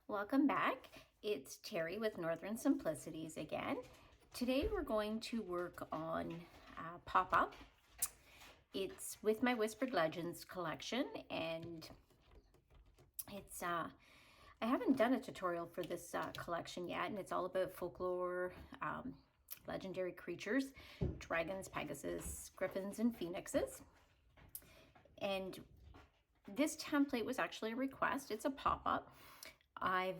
Welcome back. It's Terry with Northern Simplicities again. Today we're going to work on pop-up. It's with my Whispered Legends collection, and it's I haven't done a tutorial for this collection yet, and it's all about folklore, legendary creatures, dragons, Pegasus, griffins, and phoenixes. And this template was actually a request. It's a pop-up. I'm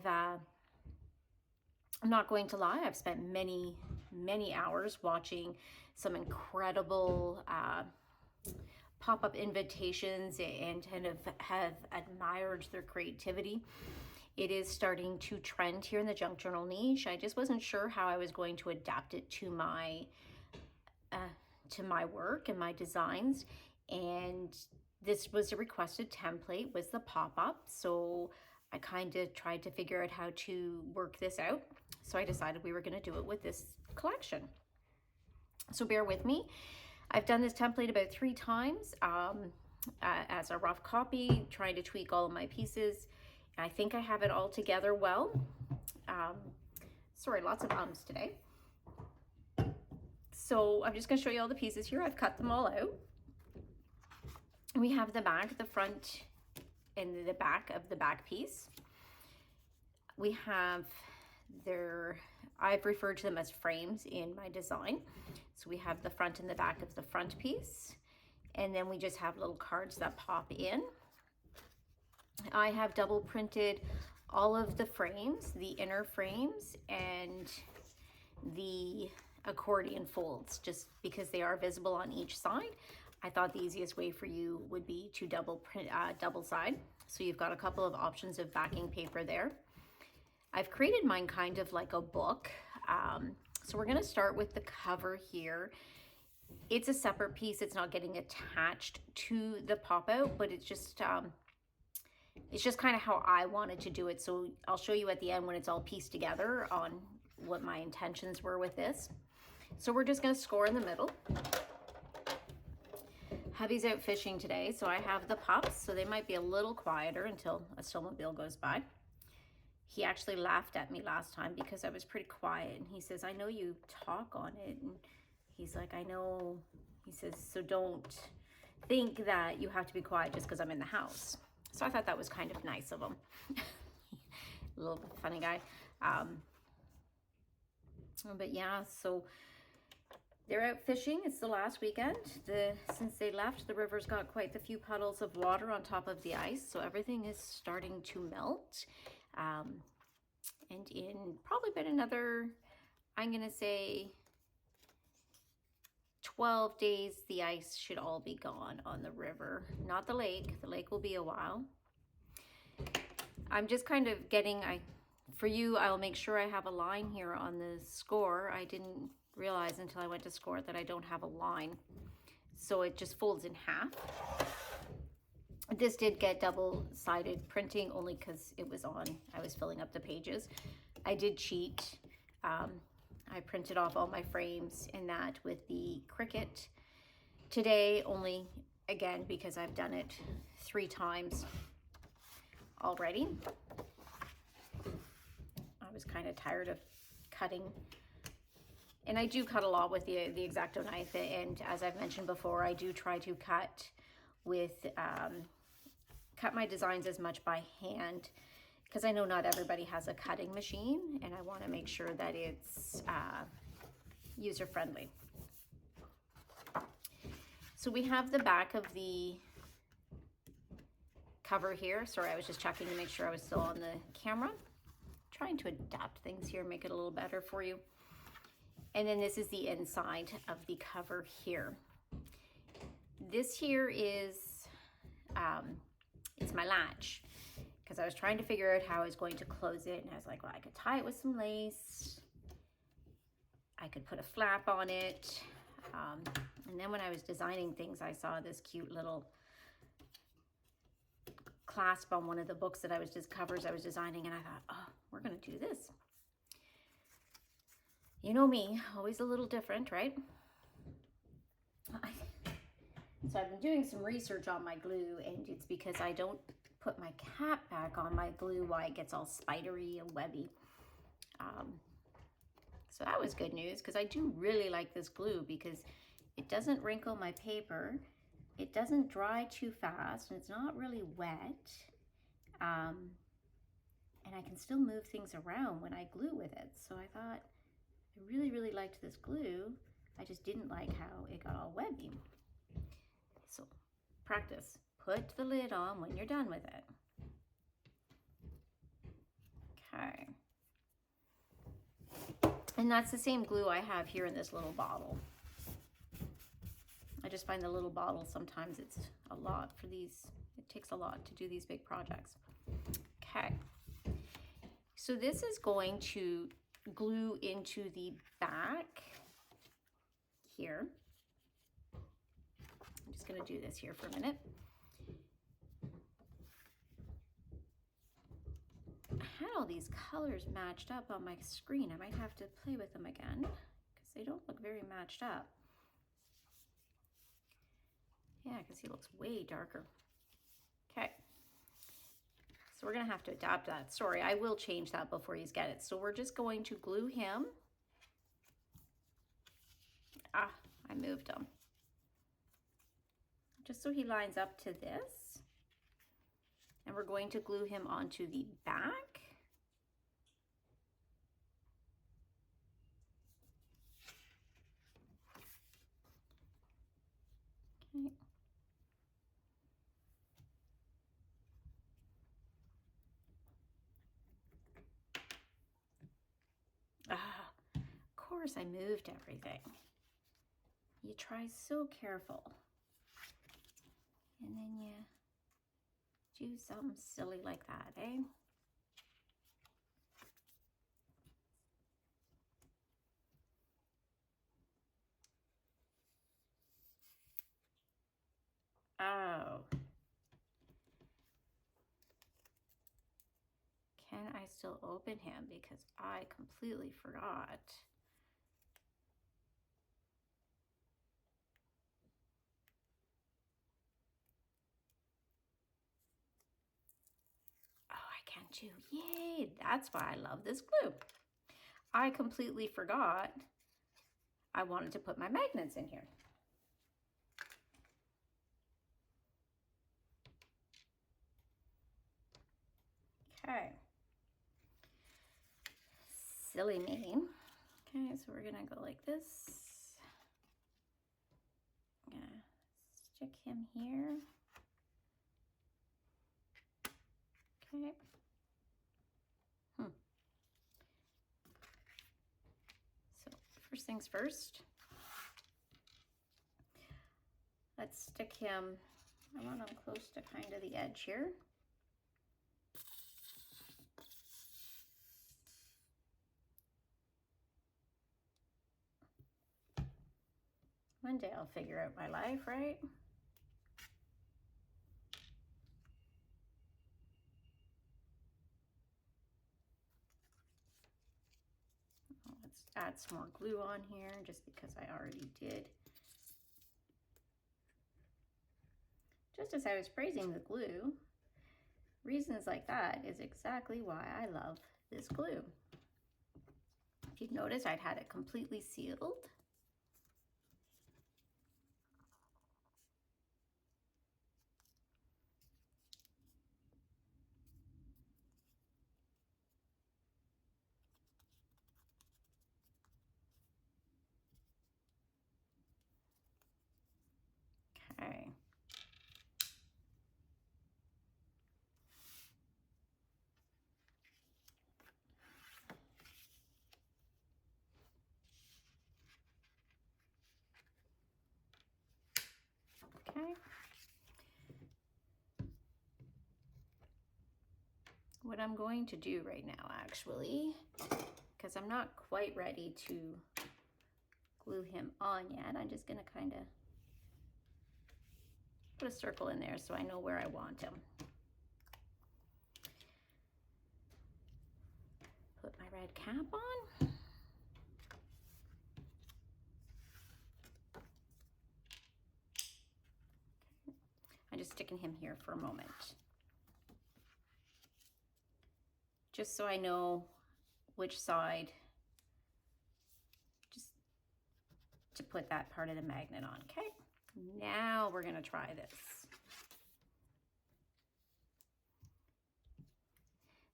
not going to lie, I've spent many hours watching some incredible pop-up invitations and kind of have admired their creativity. It is starting to trend here in the junk journal niche. I just wasn't sure how I was going to adapt it to my work and my designs, and this was a requested template, was the pop-up. So I kind of tried to figure out how to work this out. So I decided we were going to do it with this collection. So bear with me. I've done this template about 3 times as a rough copy, trying to tweak all of my pieces. I think I have it all together well. Sorry, lots of ums today. So I'm just going to show you all the pieces here. I've cut them all out. We have the back, the front, and the back of the back piece. We have I've referred to them as frames in my design. So we have the front and the back of the front piece, and then we just have little cards that pop in. I have double printed all of the frames, the inner frames and the accordion folds, just because they are visible on each side. I thought the easiest way for you would be to double print, double side. So you've got a couple of options of backing paper there. I've created mine kind of like a book. So we're going to start with the cover here. It's a separate piece. It's not getting attached to the pop out, but it's just kind of how I wanted to do it. So I'll show you at the end when it's all pieced together on what my intentions were with this. So we're just going to score in the middle. Hubby's out fishing today, so I have the pups, so they might be a little quieter until a snowmobile goes by. He actually laughed at me last time because I was pretty quiet, and he says, I know you talk on it, and he's like, I know, he says, so don't think that you have to be quiet just because I'm in the house. So I thought that was kind of nice of him. A little funny guy. But yeah, so they're out fishing. It's the last weekend. Since they left, the river's got quite a few puddles of water on top of the ice, so everything is starting to melt. And in probably about another, I'm gonna say 12 days, the ice should all be gone on the river. Not the lake. The lake will be a while. I'm just kind of getting, for you, I'll make sure I have a line here on the score. I didn't realize until I went to score that I don't have a line. So it just folds in half. This did get double-sided printing only because it was on, I was filling up the pages. I did cheat. I printed off all my frames in that with the Cricut today, only again because I've done it 3 times already. I was kind of tired of cutting. And I do cut a lot with the X-Acto knife, and as I've mentioned before, I do try to cut with, cut my designs as much by hand, because I know not everybody has a cutting machine, and I want to make sure that it's user-friendly. So we have the back of the cover here. Sorry, I was just checking to make sure I was still on the camera. Trying to adapt things here, make it a little better for you. And then this is the inside of the cover here. This here is, it's my latch, because I was trying to figure out how I was going to close it, and I was like, well, I could tie it with some lace. I could put a flap on it. And then when I was designing things, I saw this cute little clasp on one of the books that I was just covers I was designing, and I thought, oh, we're gonna do this. You know me, always a little different, right? So I've been doing some research on my glue, and it's because I don't put my cap back on my glue, why it gets all spidery and webby. So that was good news, because I do really like this glue because it doesn't wrinkle my paper. It doesn't dry too fast, and it's not really wet. And I can still move things around when I glue with it. So I thought I really, really liked this glue. I just didn't like how it got all webby. So practice. Put the lid on when you're done with it. Okay. And that's the same glue I have here in this little bottle. I just find the little bottle, sometimes it's a lot for these. It takes a lot to do these big projects. Okay. So this is going to glue into the back here. I'm just going to do this here for a minute. I had all these colors matched up on my screen. I might have to play with them again because they don't look very matched up. Yeah, because he looks way darker. Okay. So we're going to have to adapt that. Sorry, I will change that before you get it. So we're just going to glue him. Ah, I moved him. Just so he lines up to this. And we're going to glue him onto the back. Okay. Ah, of course I moved everything. You try so careful. And then you do something silly like that, eh? Oh. Can I still open him? Because I completely forgot. Oh, I can too. Yay! That's why I love this glue. I completely forgot I wanted to put my magnets in here. Okay. Silly me. Okay, so we're gonna go like this. I'm gonna stick him here. Okay. So first things first. Let's stick him, I want him close to kind of the edge here. One day I'll figure out my life, right? Let's add some more glue on here just because I already did. Just as I was praising the glue, reasons like that is exactly why I love this glue. If you'd notice, I'd had it completely sealed. Okay. Okay. What I'm going to do right now, actually, because I'm not quite ready to glue him on yet, I'm just going to kind of put a circle in there so I know where I want him. Put my red cap on. I'm just sticking him here for a moment. just so I know which side just to put that part of the magnet on. Okay, now we're gonna try this.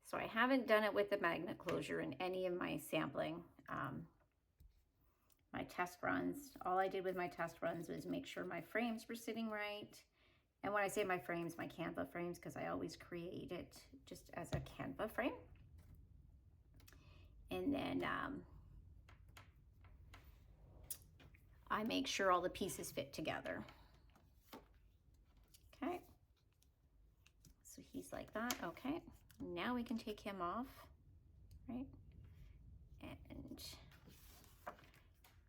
So I haven't done it with the magnet closure in any of my sampling. My test runs, all I did with my test runs was make sure my frames were sitting right. And when I say my frames, my Canva frames, because I always create it just as a Canva frame. And then I make sure all the pieces fit together. Okay, so he's like that. Okay, now we can take him off, right? And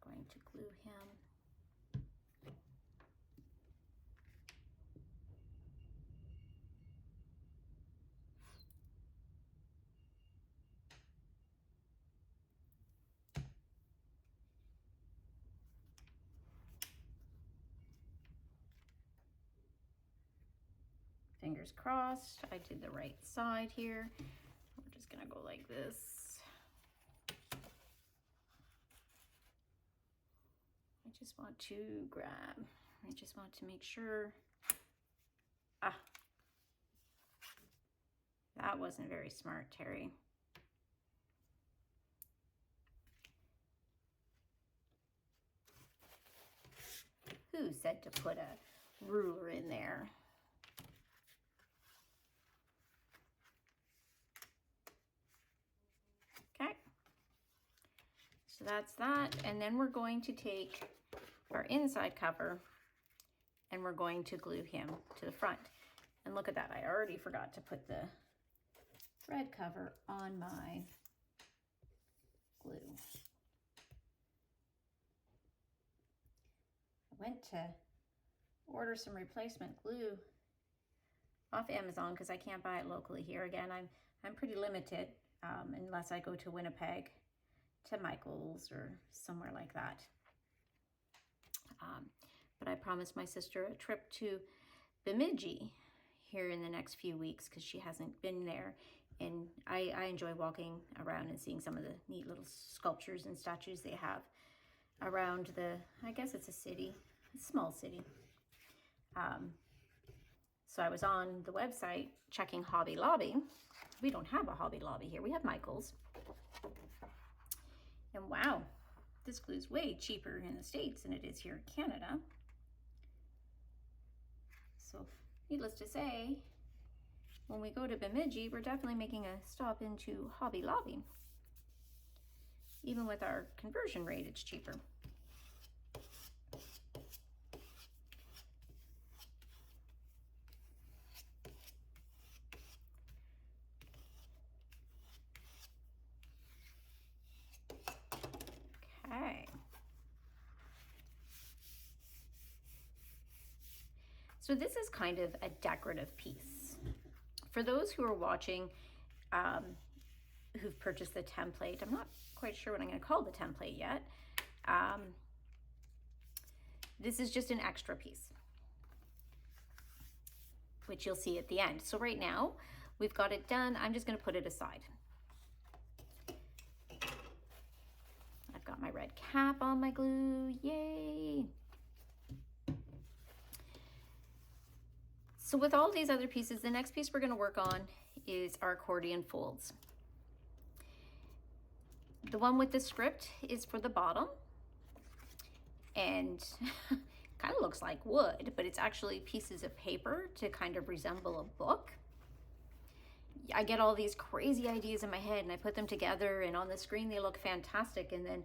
going to glue him. Fingers crossed, I did the right side here. We're just gonna go like this. I just want to grab, I just want to make sure, that wasn't very smart, Terry. Who said to put a ruler in there? Okay, so that's that. And then we're going to take our inside cover and we're going to glue him to the front. And look at that, I already forgot to put the red cover on my glue. I went to order some replacement glue off Amazon because I can't buy it locally here. Again, I'm pretty limited unless I go to Winnipeg, to Michael's or somewhere like that. But I promised my sister a trip to Bemidji here in the next few weeks because she hasn't been there. And I enjoy walking around and seeing some of the neat little sculptures and statues they have around the, I guess it's a city, a small city. So I was on the website checking Hobby Lobby. We don't have a Hobby Lobby here, we have Michael's. And wow, this glue's way cheaper in the States than it is here in Canada. So needless to say, when we go to Bemidji, we're definitely making a stop into Hobby Lobby. Even with our conversion rate, it's cheaper. Okay. So this is kind of a decorative piece. For those who are watching, who've purchased the template, I'm not quite sure what I'm going to call the template yet. This is just an extra piece, which you'll see at the end. So right now, we've got it done. I'm just going to put it aside. I've got my red cap on my glue. Yay! So with all these other pieces, the next piece we're going to work on is our accordion folds. The one with the script is for the bottom, and kind of looks like wood, but it's actually pieces of paper to kind of resemble a book. I get all these crazy ideas in my head and I put them together, and on the screen they look fantastic, and then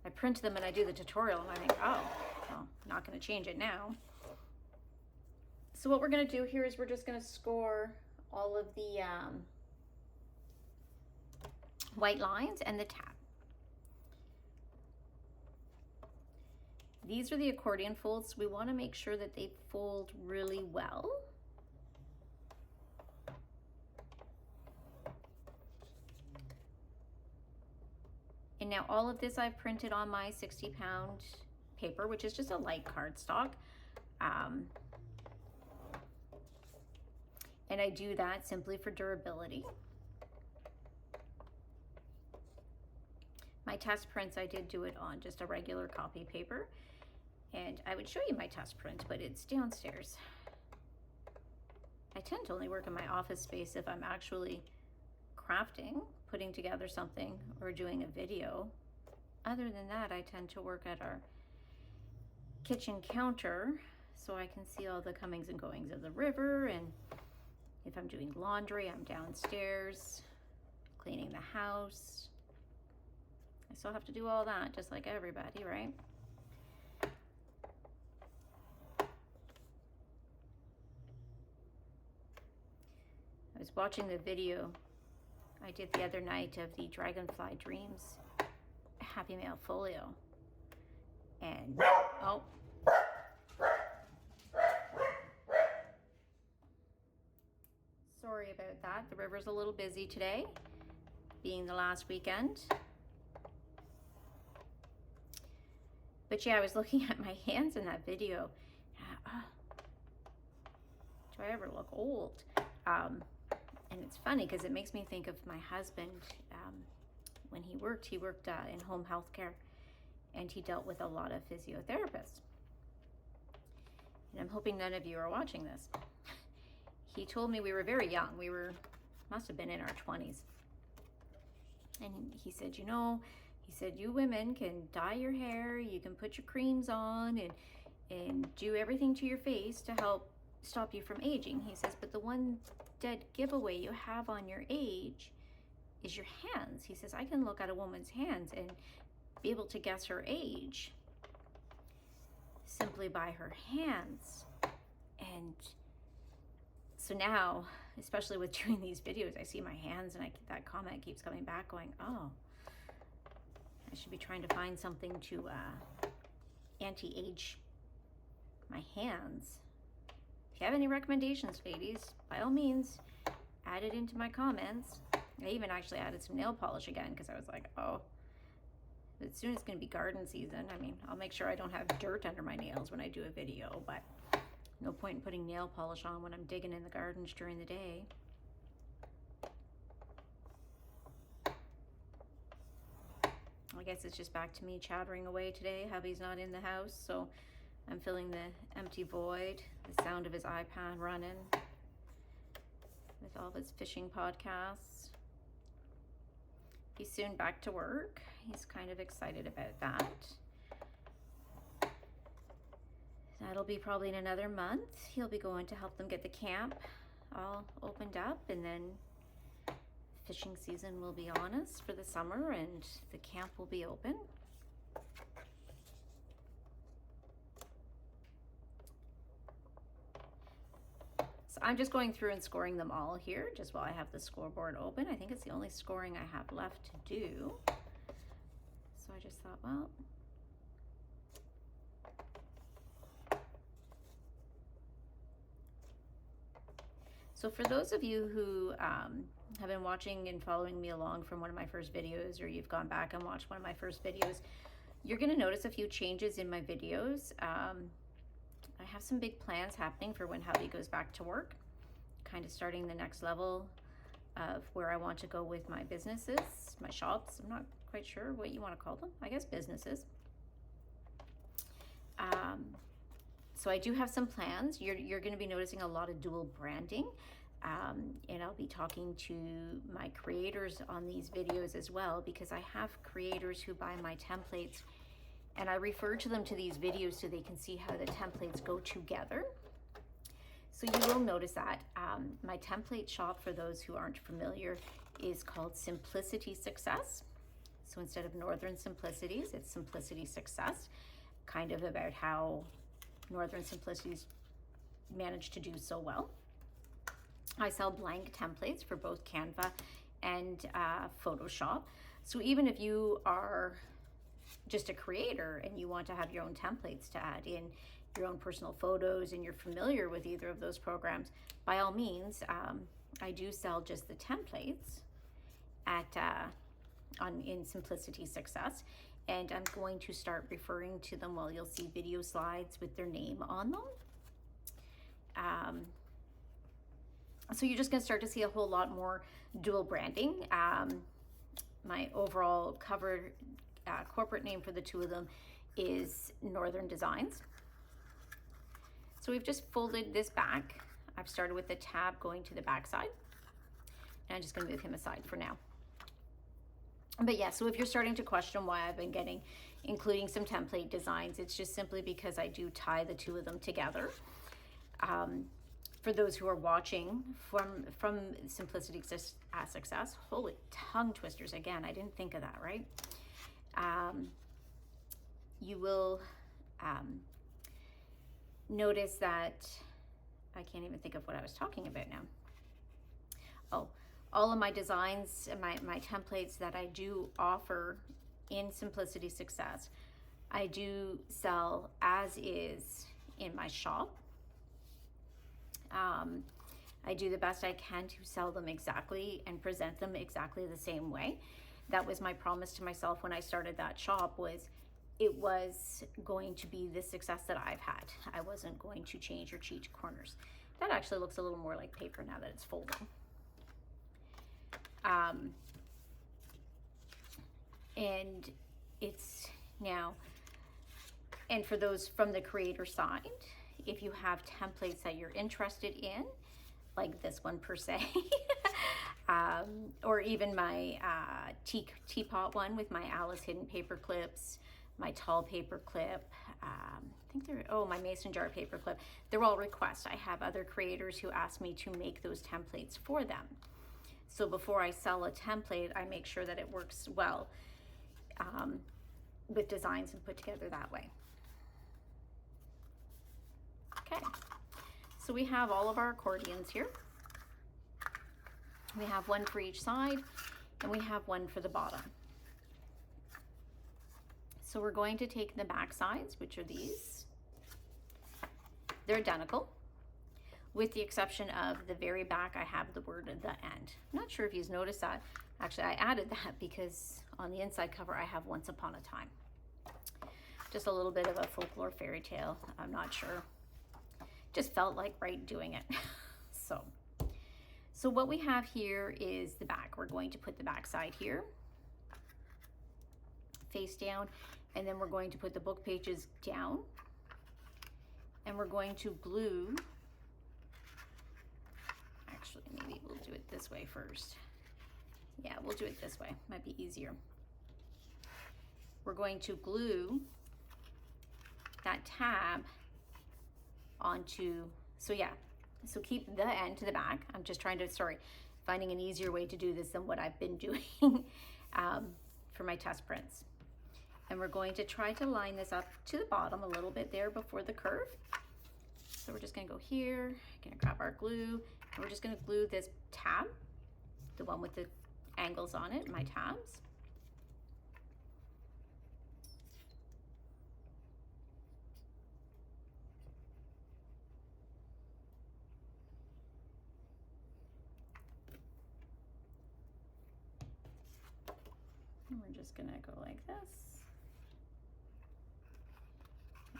I print them and I do the tutorial and I think, oh, well, not going to change it now. So what we're going to do here is we're just going to score all of the white lines and the tab. These are the accordion folds. We want to make sure that they fold really well. And now all of this I've printed on my 60-pound paper, which is just a light cardstock. And I do that simply for durability. My test prints, I did do it on just a regular copy paper. And I would show you my test print, but it's downstairs. I tend to only work in my office space if I'm actually crafting, putting together something, or doing a video. Other than that, I tend to work at our kitchen counter so I can see all the comings and goings of the river, and if I'm doing laundry, I'm downstairs cleaning the house. I still have to do all that just like everybody, right? I was watching the video I did the other night of the Dragonfly Dreams Happy Mail Folio, and oh, sorry about that. The river's a little busy today, being the last weekend. But yeah, I was looking at my hands in that video. Do I ever look old? And it's funny because it makes me think of my husband. When he worked in home health care, and he dealt with a lot of physiotherapists. And I'm hoping none of you are watching this. He told me we were very young. Must have been in our 20s. And he said, you women can dye your hair, you can put your creams on and do everything to your face to help stop you from aging. He says, but the one dead giveaway you have on your age is your hands. He says, I can look at a woman's hands and be able to guess her age simply by her hands. And so now, especially with doing these videos, I see my hands and that comment keeps coming back going, oh, I should be trying to find something to anti-age my hands. If you have any recommendations, ladies, by all means, add it into my comments. I even actually added some nail polish again because I was like, oh, as soon as it's going to be garden season, I mean, I'll make sure I don't have dirt under my nails when I do a video, but no point in putting nail polish on when I'm digging in the gardens during the day. I guess it's just back to me chattering away today. Hubby's not in the house, so I'm filling the empty void, the sound of his iPad running with all of his fishing podcasts. He's soon back to work. He's kind of excited about that. That'll be probably in another month. He'll be going to help them get the camp all opened up, and then fishing season will be on us for the summer and the camp will be open. So I'm just going through and scoring them all here just while I have the scoreboard open. I think it's the only scoring I have left to do. So I just thought, well, so for those of you who have been watching and following me along from one of my first videos, or you've gone back and watched one of my first videos, you're going to notice a few changes in my videos. I have some big plans happening for when hubby goes back to work, kind of starting the next level of where I want to go with my businesses, my shops. I'm not quite sure what you want to call them. I guess businesses. So I do have some plans. You're going to be noticing a lot of dual branding. And I'll be talking to my creators on these videos as well, because I have creators who buy my templates and I refer to them to these videos so they can see how the templates go together. So you will notice that my template shop, for those who aren't familiar, is called Simplicity Success. So instead of Northern Simplicities, it's Simplicity Success, kind of about how Northern Simplicities managed to do so well. I sell blank templates for both Canva and Photoshop. So even if you are just a creator and you want to have your own templates to add in your own personal photos and you're familiar with either of those programs, by all means, I do sell just the templates in Simplicity Success, and I'm going to start referring to them. Well, you'll see video slides with their name on them. So you're just going to start to see a whole lot more dual branding. my overall cover corporate name for the two of them is Northern Designs. So we've just folded this back. I've started with the tab going to the back side, and I'm just going to move him aside for now. But yeah, so if you're starting to question why I've been including some template designs, it's just simply because I do tie the two of them together. For those who are watching from Simplicity Success, holy tongue twisters again, I didn't think of that, right? You will notice that I can't even think of what I was talking about now. Oh, all of my designs and my templates that I do offer in Simplicity Success, I do sell as is in my shop. I do the best I can to sell them exactly and present them exactly the same way. That was my promise to myself when I started that shop, was it was going to be the success that I've had. I wasn't going to change or cheat corners. That actually looks a little more like paper now that it's folding. And it's now, and for those from the creator side, if you have templates that you're interested in, like this one per se, or even my teapot one with my Alice Hidden paper clips, my tall paper clip, I think they're, oh, my mason jar paper clip, they're all requests. I have other creators who ask me to make those templates for them. So before I sell a template, I make sure that it works well with designs and put together that way. Okay, so we have all of our accordions here. We have one for each side, and we have one for the bottom. So we're going to take the back sides, which are these. They're identical, with the exception of the very back, I have the word at the end. I'm not sure if you've noticed that. Actually, I added that because on the inside cover, I have Once Upon a Time. Just a little bit of a folklore fairy tale. I'm not sure. Just felt like right doing it. So what we have here is the back. We're going to put the back side here, face down, and then we're going to put the book pages down, and we're going to glue. Actually, maybe we'll do it this way first. Yeah, we'll do it this way. Might be easier. We're going to glue that tab onto, so yeah, so keep the end to the back. I'm just trying to, finding an easier way to do this than what I've been doing for my test prints. And we're going to try to line this up to the bottom a little bit there before the curve. So we're just gonna go here, gonna grab our glue, and we're just gonna glue this tab, the one with the angles on it, my tabs. And we're just gonna go like this.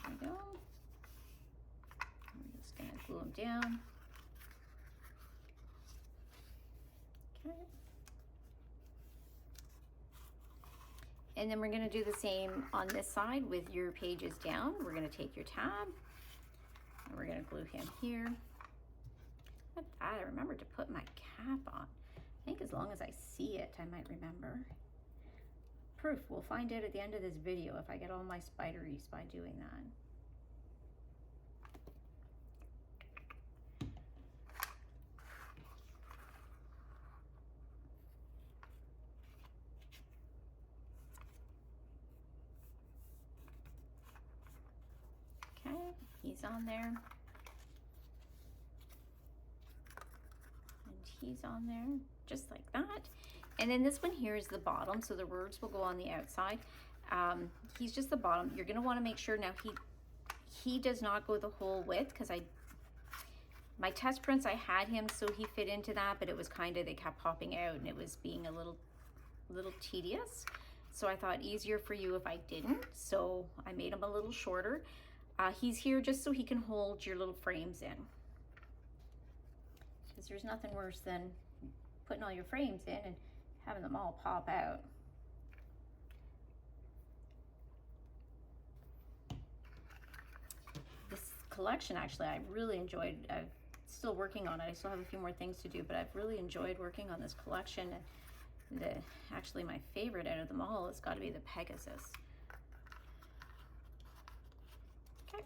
There we go. We're just gonna glue them down. Okay. And then we're gonna do the same on this side with your pages down. We're gonna take your tab and we're gonna glue him here. I remembered to put my cap on. I think as long as I see it, I might remember. Proof, we'll find out at the end of this video if I get all my spideries by doing that. Okay, he's on there. And he's on there, just like that. And then this one here is the bottom, so the words will go on the outside. He's just the bottom. You're gonna wanna make sure now he does not go the whole width, because my test prints, I had him so he fit into that, but it was kind of, they kept popping out and it was being a little tedious. So I thought easier for you if I didn't, so I made him a little shorter. He's here just so he can hold your little frames in, because there's nothing worse than putting all your frames in and having them all pop out. This collection, actually, I really enjoyed. I'm still working on it. I still have a few more things to do, but I've really enjoyed working on this collection. And actually, my favorite out of them all has got to be the Pegasus. Okay,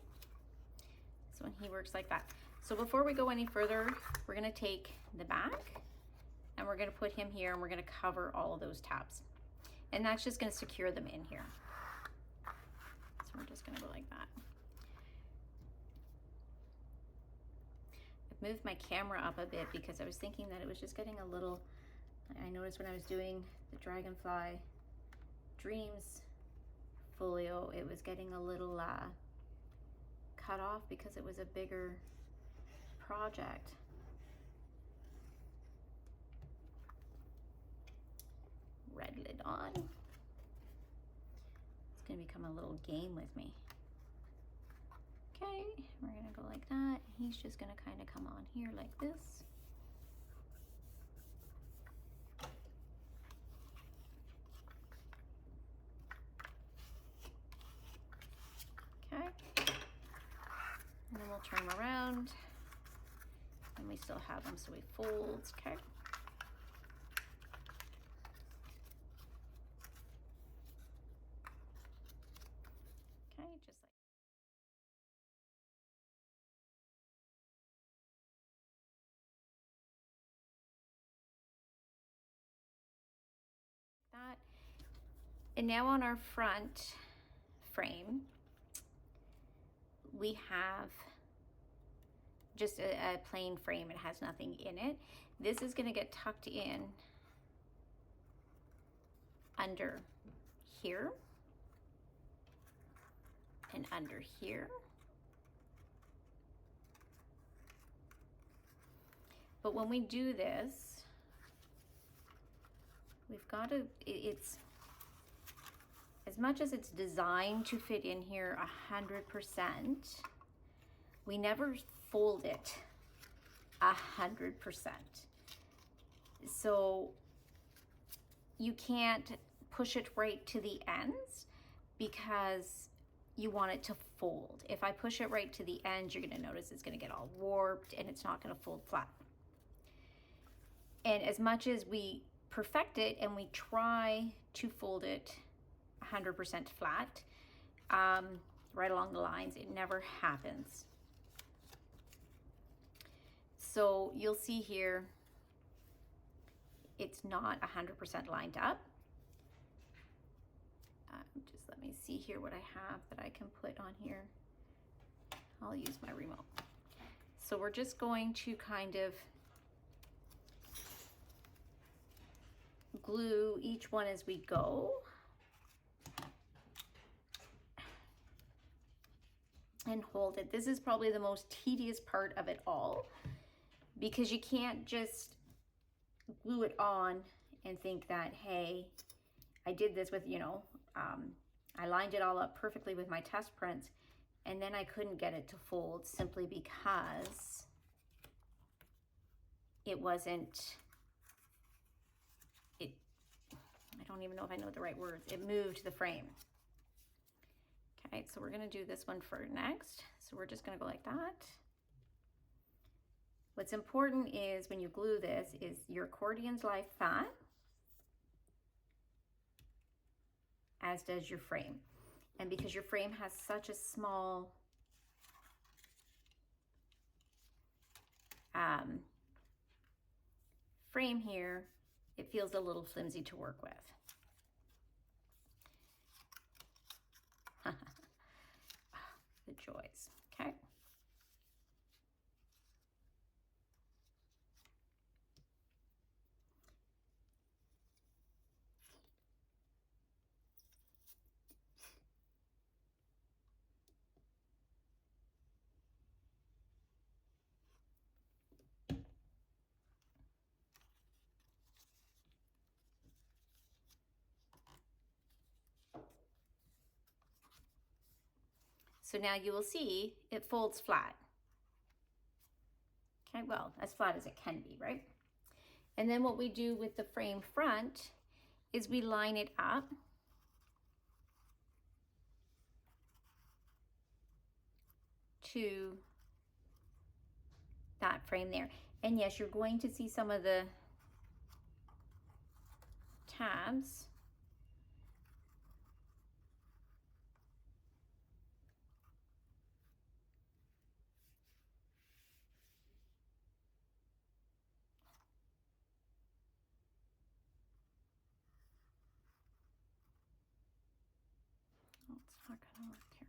so when he works like that. So before we go any further, we're going to take the back and we're going to put him here, and we're going to cover all of those tabs. And that's just going to secure them in here. So we're just going to go like that. I've moved my camera up a bit because I was thinking that it was just getting a little, I noticed when I was doing the Dragonfly Dreams folio, it was getting a little cut off because it was a bigger project. Red lid on. It's gonna become a little game with me. Okay, we're gonna go like that. He's just gonna kind of come on here like this. Okay, and then we'll turn him around, and we still have him, so he folds. Okay. Okay, just like that. And now on our front frame, we have just a plain frame. It has nothing in it. This is going to get tucked in under here and under here. But when we do this, we've got to, it's, as much as it's designed to fit in here 100%, we never fold it 100%. So you can't push it right to the ends because you want it to fold. If I push it right to the end, you're gonna notice it's gonna get all warped and it's not gonna fold flat. And as much as we perfect it and we try to fold it 100% flat, right along the lines, it never happens. So you'll see here, it's not 100% lined up. Just let me see here what I have that I can put on here. I'll use my remote. So we're just going to kind of glue each one as we go. And hold it. This is probably the most tedious part of it all, because you can't just glue it on and think that, hey, I did this with, you know, I lined it all up perfectly with my test prints, and then I couldn't get it to fold simply because it wasn't, I don't even know if I know the right words. It moved the frame. Okay, so we're gonna do this one for next. So we're just gonna go like that. What's important is when you glue this is your accordion's lie flat, as does your frame. And because your frame has such a small frame here, it feels a little flimsy to work with. The joys, okay? So now you will see it folds flat. Okay, well, as flat as it can be, right? And then what we do with the frame front is we line it up to that frame there. And yes, you're going to see some of the tabs. Oh, it's not gonna work here.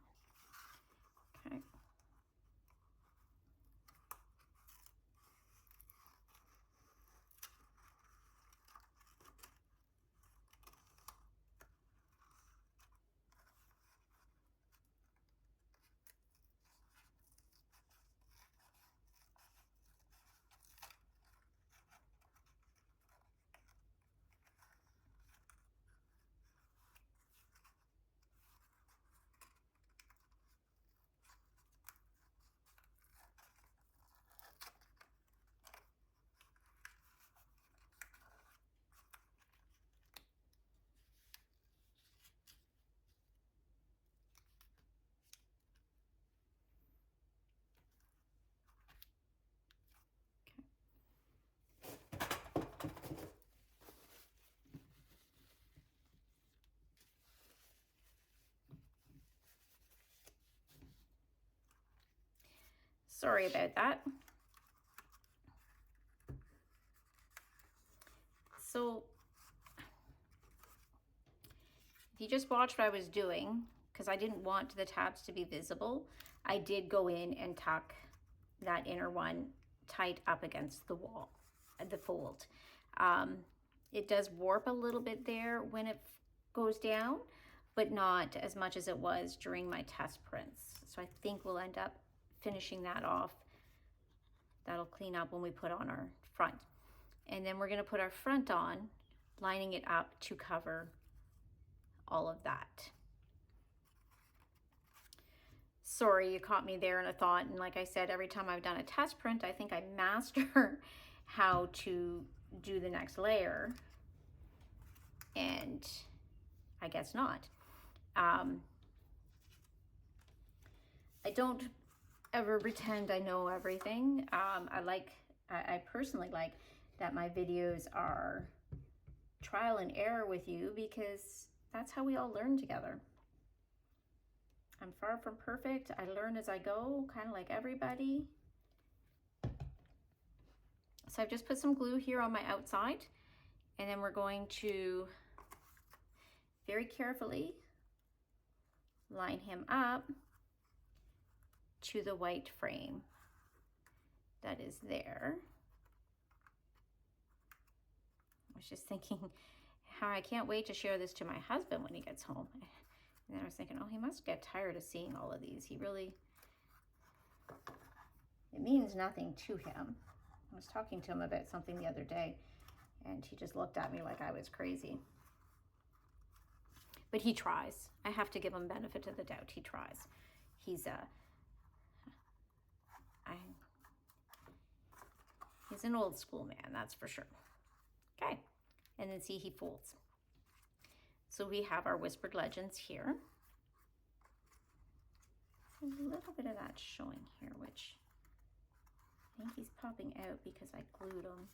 Okay. Sorry about that. So if you just watched what I was doing, because I didn't want the tabs to be visible, I did go in and tuck that inner one tight up against the wall, the fold. It does warp a little bit there when it goes down, but not as much as it was during my test prints. So I think we'll end up finishing that off. That'll clean up when we put on our front. And then we're gonna put our front on, lining it up to cover all of that. Sorry, you caught me there in a thought. And like I said, every time I've done a test print, I think I master how to do the next layer. And I guess not. I don't ever pretend I know everything. I personally like that my videos are trial and error with you, because that's how we all learn together. I'm far from perfect. I learn as I go, kind of like everybody. So I've just put some glue here on my outside, and then we're going to very carefully line him up to the white frame that is there. I was just thinking how I can't wait to share this to my husband when he gets home. And then I was thinking, oh, he must get tired of seeing all of these. He really, it means nothing to him. I was talking to him about something the other day, and he just looked at me like I was crazy. But he tries. I have to give him benefit of the doubt. He tries. He's an old school man, that's for sure. Okay, and then see, he folds. So we have our whispered legends here. A little bit of that showing here, which I think he's popping out because I glued him.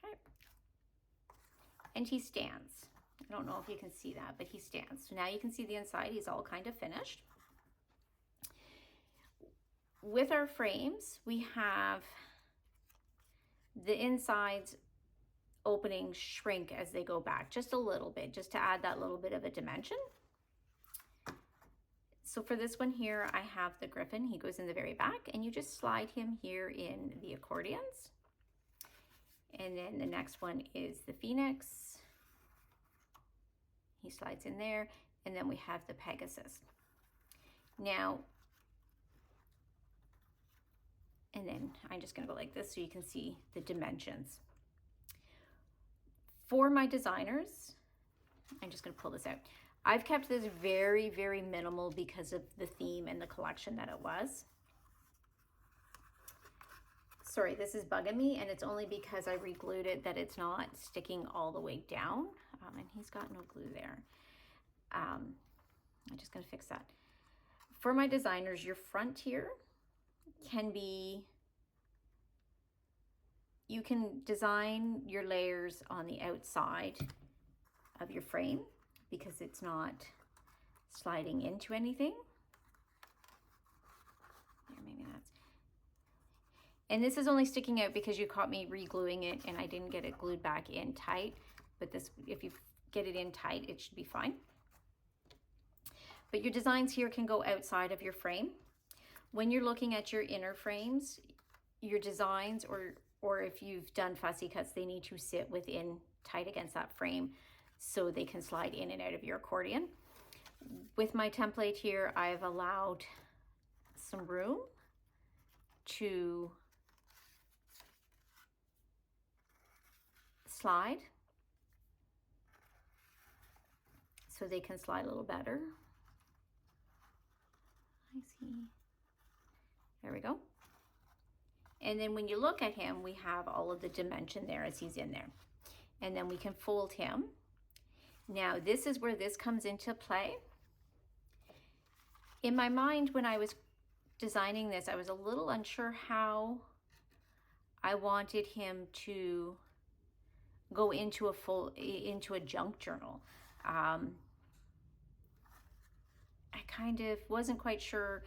Okay. And he stands. I don't know if you can see that, but he stands. So now you can see the inside. He's all kind of finished. With our frames, we have the insides openings shrink as they go back just a little bit, just to add that little bit of a dimension. So for this one here, I have the griffin. He goes in the very back, and you just slide him here in the accordions. And then the next one is the phoenix. He slides in there, and then we have the Pegasus. Now, and then I'm just gonna go like this so you can see the dimensions. For my designers, I'm just going to pull this out. I've kept this very, very minimal because of the theme and the collection that it was. Sorry, this is bugging me, and it's only because I re-glued it that it's not sticking all the way down. And he's got no glue there. I'm just going to fix that. For my designers, your front here can be, you can design your layers on the outside of your frame because it's not sliding into anything. There, maybe that's, and this is only sticking out because you caught me re-gluing it and I didn't get it glued back in tight, but this, if you get it in tight, it should be fine. But your designs here can go outside of your frame. When you're looking at your inner frames, your designs, or if you've done fussy cuts, they need to sit within tight against that frame so they can slide in and out of your accordion. With my template here, I've allowed some room to slide so they can slide a little better. I see. There we go. And then when you look at him, we have all of the dimension there as he's in there. And then we can fold him. Now this is where this comes into play. In my mind, when I was designing this, I was a little unsure how I wanted him to go into a junk journal. I kind of wasn't quite sure.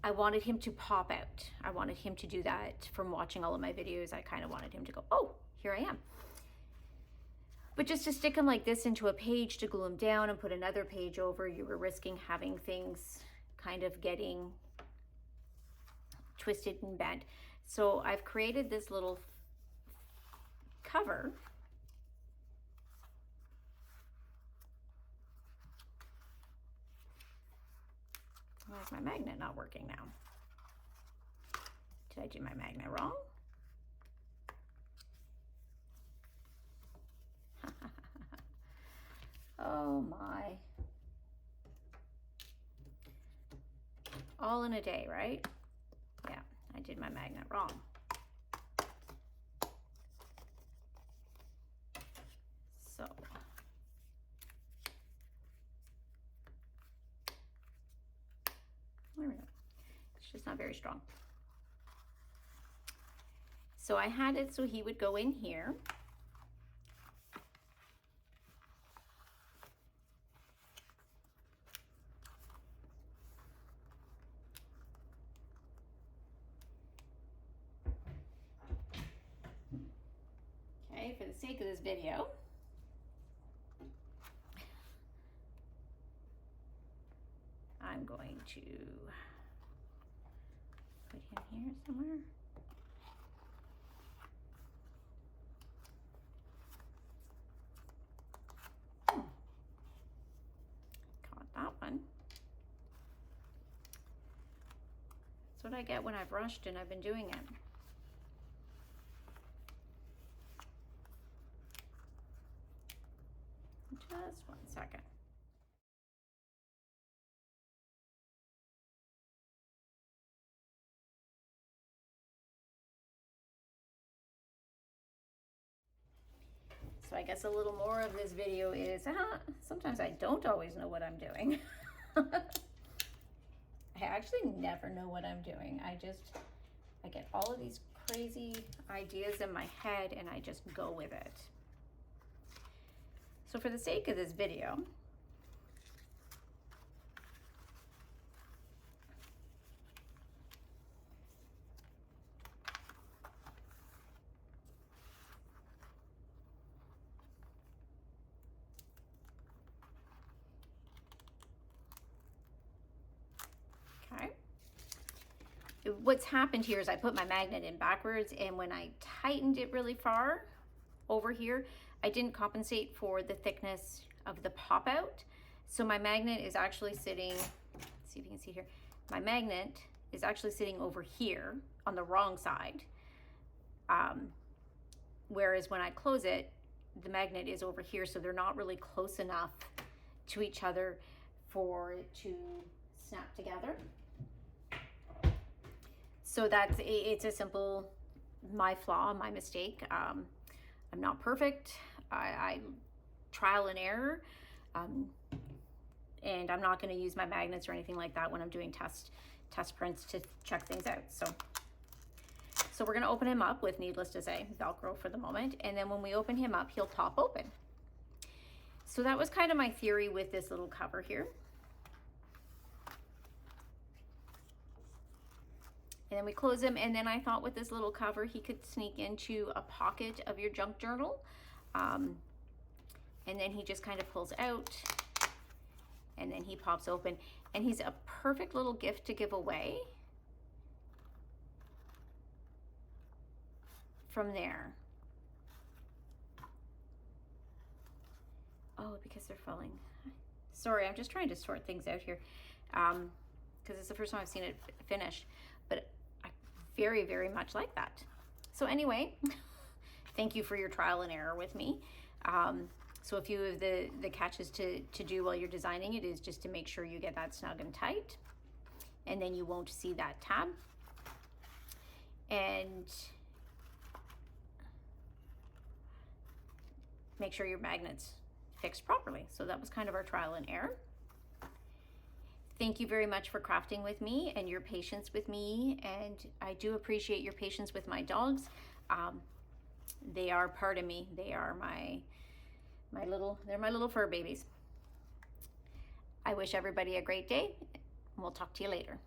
I wanted him to pop out. I wanted him to do that. From watching all of my videos, I kind of wanted him to go, oh, here I am. But just to stick him like this into a page to glue him down and put another page over, you were risking having things kind of getting twisted and bent. So I've created this little cover. Why is my magnet not working now? Did I do my magnet wrong? Oh my. All in a day, right? Yeah, I did my magnet wrong. So. There we go. It's just not very strong. So I had it so he would go in here. Okay, for the sake of this video, I'm going to put him here somewhere. Caught that one. That's what I get when I've rushed and I've been doing it. Just 1 second. So I guess a little more of this video is, sometimes I don't always know what I'm doing. I actually never know what I'm doing. I get all of these crazy ideas in my head and I just go with it. So for the sake of this video, okay. What's happened here is I put my magnet in backwards, and when I tightened it really far over here, I didn't compensate for the thickness of the pop out. So my magnet is actually sitting, let's see if you can see here, my magnet is actually sitting over here on the wrong side. Whereas when I close it, the magnet is over here, so they're not really close enough to each other for it to snap together. So it's a simple, my flaw, my mistake. I'm not perfect. I trial and error. And I'm not going to use my magnets or anything like that when I'm doing test prints to check things out. So we're going to open him up with, needless to say, Velcro for the moment. And then when we open him up, he'll pop open. So that was kind of my theory with this little cover here. And then we close him, and then I thought with this little cover, he could sneak into a pocket of your junk journal. And then he just kind of pulls out, and then he pops open. And he's a perfect little gift to give away from there. Oh, because they're falling. Sorry, I'm just trying to sort things out here. Because it's the first time I've seen it finished. But I very, very much like that. So anyway, thank you for your trial and error with me. So a few of the catches to do while you're designing it is just to make sure you get that snug and tight, and then you won't see that tab. And make sure your magnet's fixed properly. So that was kind of our trial and error. Thank you very much for crafting with me and your patience with me, and I do appreciate your patience with my dogs. They are part of me. They are they're my little fur babies. I wish everybody a great day. We'll talk to you later.